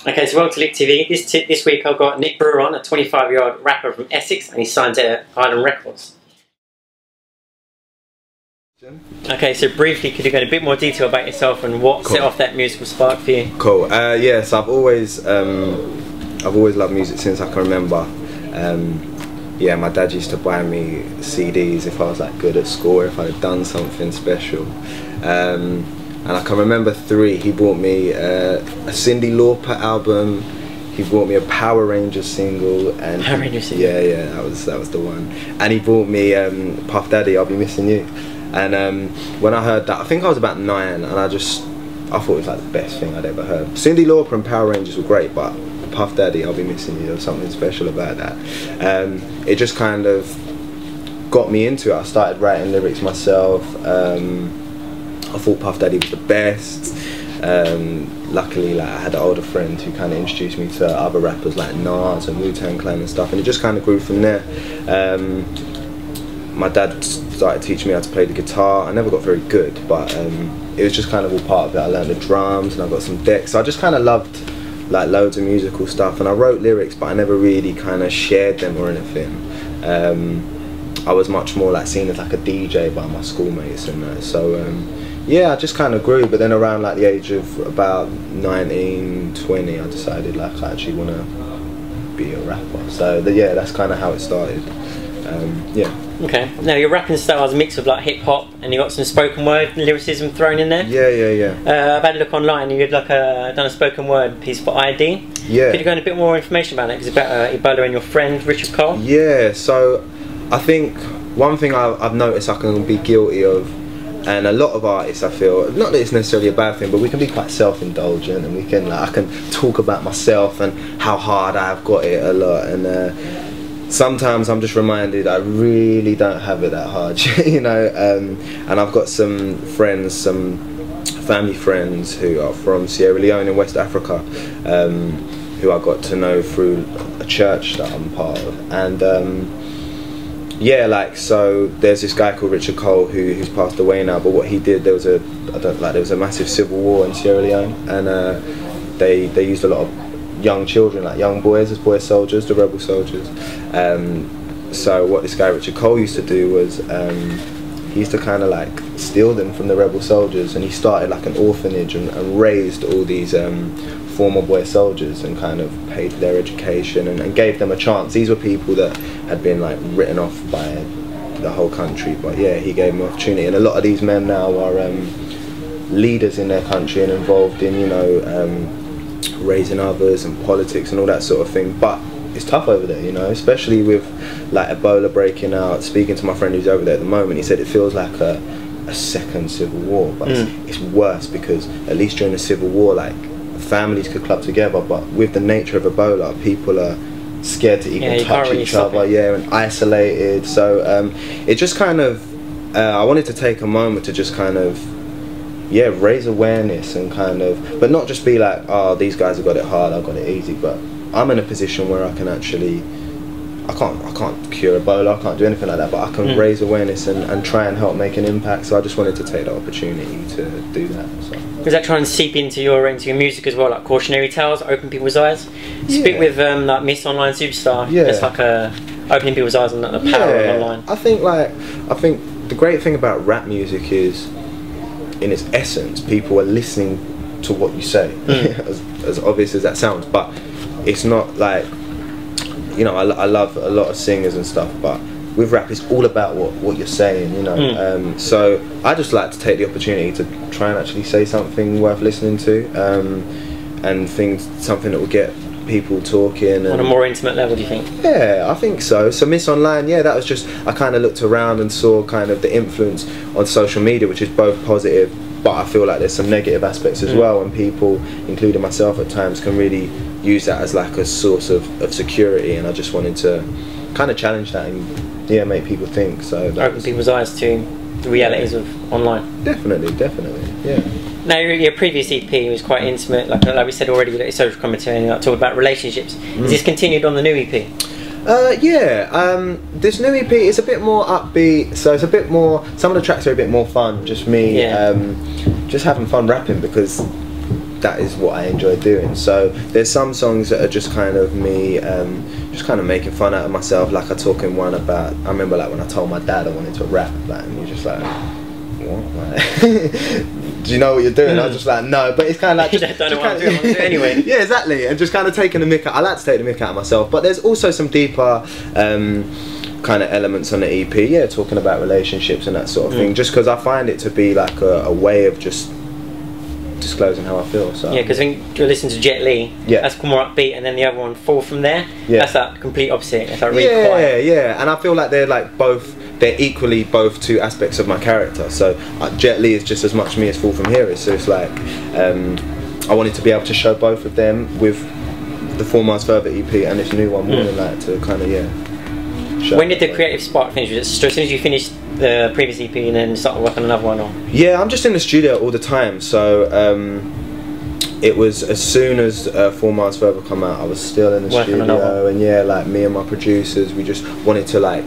Okay, so welcome to Lick TV. This week I've got Nick Brewer on, a 25-year-old rapper from Essex, and he signed to Island Records. Okay, so briefly, could you go into a bit more detail about yourself and what set off that musical spark for you? Cool. Yeah, so I've always loved music since I can remember. Yeah, my dad used to buy me CDs if I was like good at school, or if I had done something special. And I can remember three. He bought me a Cyndi Lauper album. He bought me a Power Rangers single, and Power Rangers single. Yeah, that was the one. And he bought me Puff Daddy, I'll Be Missing You. And when I heard that, I think I was about 9, and I thought it was like the best thing I'd ever heard. Cyndi Lauper and Power Rangers were great, but Puff Daddy, I'll Be Missing You, there was something special about that. It just kind of got me into it. I started writing lyrics myself. I thought Puff Daddy was the best. Luckily, like, I had an older friend who kind of introduced me to other rappers like Nas and Wu-Tang Clan and stuff, and it just kind of grew from there. My dad started teaching me how to play the guitar. I never got very good, but it was just kind of all part of it. I learned the drums and I got some decks, so I just kind of loved like loads of musical stuff, and I wrote lyrics, but I never really kind of shared them or anything. I was much more like seen as like a DJ by my schoolmates and that. So yeah, I just kind of grew. But then around like the age of about 19, 20, I decided like I actually want to be a rapper. So yeah, that's kind of how it started. Yeah. Okay. Now your rapping style is a mix of like hip hop, and you got some spoken word lyricism thrown in there. Yeah. I've had a look online, and you had like done a spoken word piece for ID. Yeah. Could you go into a bit more information about it? Because it's about Ebola and your friend Richard Cole. Yeah. So I think one thing I've noticed I can be guilty of, and a lot of artists, I feel, not that it's necessarily a bad thing, but we can be quite self-indulgent, and we can like, I can talk about myself and how hard I've got it a lot, and sometimes I'm just reminded I really don't have it that hard, you know. And I've got some friends, some family friends who are from Sierra Leone in West Africa, who I got to know through a church that I'm part of, and yeah, like, so there's this guy called Richard Cole who's passed away now, but what he did, there was a massive civil war in Sierra Leone, and they used a lot of young children, like young boys, as boy soldiers, the rebel soldiers. So what this guy Richard Cole used to do was he used to kind of like steal them from the rebel soldiers, and he started like an orphanage and raised all these former boy soldiers and kind of paid for their education and gave them a chance. These were people that had been like written off by the whole country, but yeah, he gave them an opportunity, and a lot of these men now are leaders in their country and involved in, you know, raising others and politics and all that sort of thing. But it's tough over there, you know, especially with like Ebola breaking out. Speaking to my friend who's over there at the moment, he said it feels like a second civil war, but it's worse, because at least during the civil war, like, families could club together, but with the nature of Ebola, people are scared to even touch each other, and isolated. So it just kind of, I wanted to take a moment to just kind of, yeah, raise awareness and kind of, but not just be like, oh, these guys have got it hard, I've got it easy, but I'm in a position where I can actually, I can't cure Ebola, I can't do anything like that, but I can raise awareness and try and help make an impact. So I just wanted to take the opportunity to do that. So. Does that try and seep into your music as well, like cautionary tales, open people's eyes? Speak with like Miss Online Superstar. Yeah. It's like opening people's eyes on the power of online. I think the great thing about rap music is, in its essence, people are listening to what you say, as obvious as that sounds, but it's not like, you know, I love a lot of singers and stuff, but with rap it's all about what you're saying, you know. So I just like to take the opportunity to try and actually say something worth listening to, and something that will get people talking. On a more intimate level, do you think? Yeah, I think so. So Miss Online, yeah, that was just, I kind of looked around and saw kind of the influence on social media, which is both positive, but I feel like there's some negative aspects as well, and people, including myself at times, can really use that as like a source of security, and I just wanted to kind of challenge that and, yeah, make people think. So open people's eyes to the realities of online. Definitely, yeah. Now your previous EP was quite intimate, like we said already, with your social commentary and talk about relationships. Is this continued on the new EP? Yeah, this new EP is a bit more upbeat, so it's a bit more, some of the tracks are a bit more fun, just me just having fun rapping, because that is what I enjoy doing. So there's some songs that are just kind of me just kind of making fun out of myself. Like I talk in one about, I remember like when I told my dad I wanted to rap, like, and he was just like, what? Like, do you know what you're doing? I was just like, no, but it's kind of like just, don't know what I'm doing, I want to do it anyway. Yeah, exactly, and just kind of taking the mick out. I like to take the mick out of myself, but there's also some deeper kind of elements on the EP, yeah, talking about relationships and that sort of thing, just because I find it to be like a way of just disclosing how I feel. So yeah, because when you listen to Jet Li, that's more upbeat, and then the other one, Fall From There, that's that complete opposite. It's like really quiet. Yeah, and I feel like they're like they're equally both two aspects of my character. So Jet Li is just as much me as Fall From Here is. So it's like I wanted to be able to show both of them with the 4 Miles Further EP and this new one, more than like to kind of When did the creative spark finish? Was it as soon as you finished the previous EP and then started working on another one? Or? Yeah, I'm just in the studio all the time. So it was as soon as 4 Miles Further come out, I was still in the studio, and yeah, like me and my producers, we just wanted to like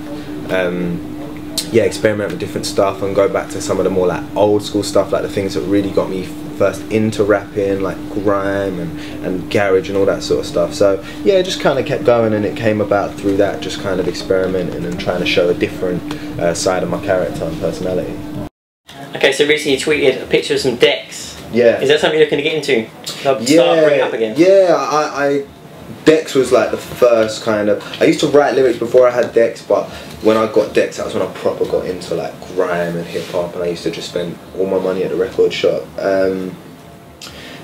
experiment with different stuff and go back to some of the more like old school stuff, like the things that really got me first into rapping, like grime and garage and all that sort of stuff. So yeah, it just kind of kept going, and it came about through that, just kind of experimenting and trying to show a different side of my character and personality. Okay, so recently you tweeted a picture of some decks. Yeah. Is that something you're looking to get into? Start bringing it up again? Yeah, I Dex was like the first kind of, I used to write lyrics before I had Dex, but when I got Dex, that was when I proper got into like grime and hip hop, and I used to just spend all my money at the record shop.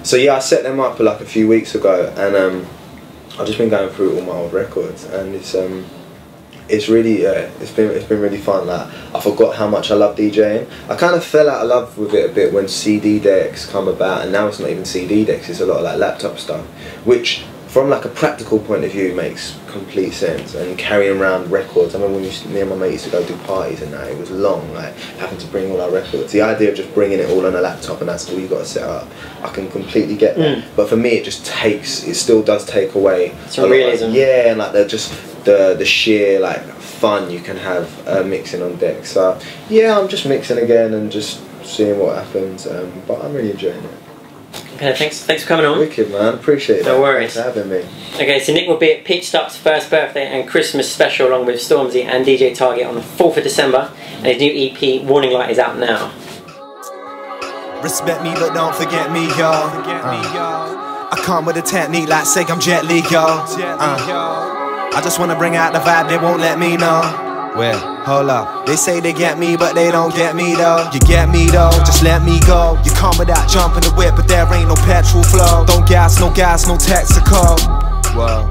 So yeah, I set them up like a few weeks ago, and I've just been going through all my old records, and it's really it's been really fun. Like, I forgot how much I love DJing. I kind of fell out of love with it a bit when CD decks come about, and now it's not even CD decks, it's a lot of like laptop stuff, which from like a practical point of view makes complete sense. And carrying around records, I remember when me and my mate used to go do parties and that, it was long, like having to bring all our records. The idea of just bringing it all on a laptop and that's all you got to set up, I can completely get that. But for me, it still does take away some realism. Yeah, and like the sheer like fun you can have mixing on deck. So yeah, I'm just mixing again and just seeing what happens. But I'm really enjoying it. Okay, thanks for coming on. Wicked, man, appreciate it. No worries. Thanks for having me. Okay, so Nick will be at Pitch Stop's first birthday and Christmas special along with Stormzy and DJ Target on the 4th of December, and his new EP, Warning Light, is out now. Respect me, but don't forget me, y'all. I come with a technique like say I'm Jet Li, y'all. I just wanna bring out the vibe, they won't let me know. Well, hold up. They say they get me, but they don't get me though. You get me though, just let me go. You come without jumping the whip, but there ain't no petrol flow. Don't gas, no Texaco. Whoa.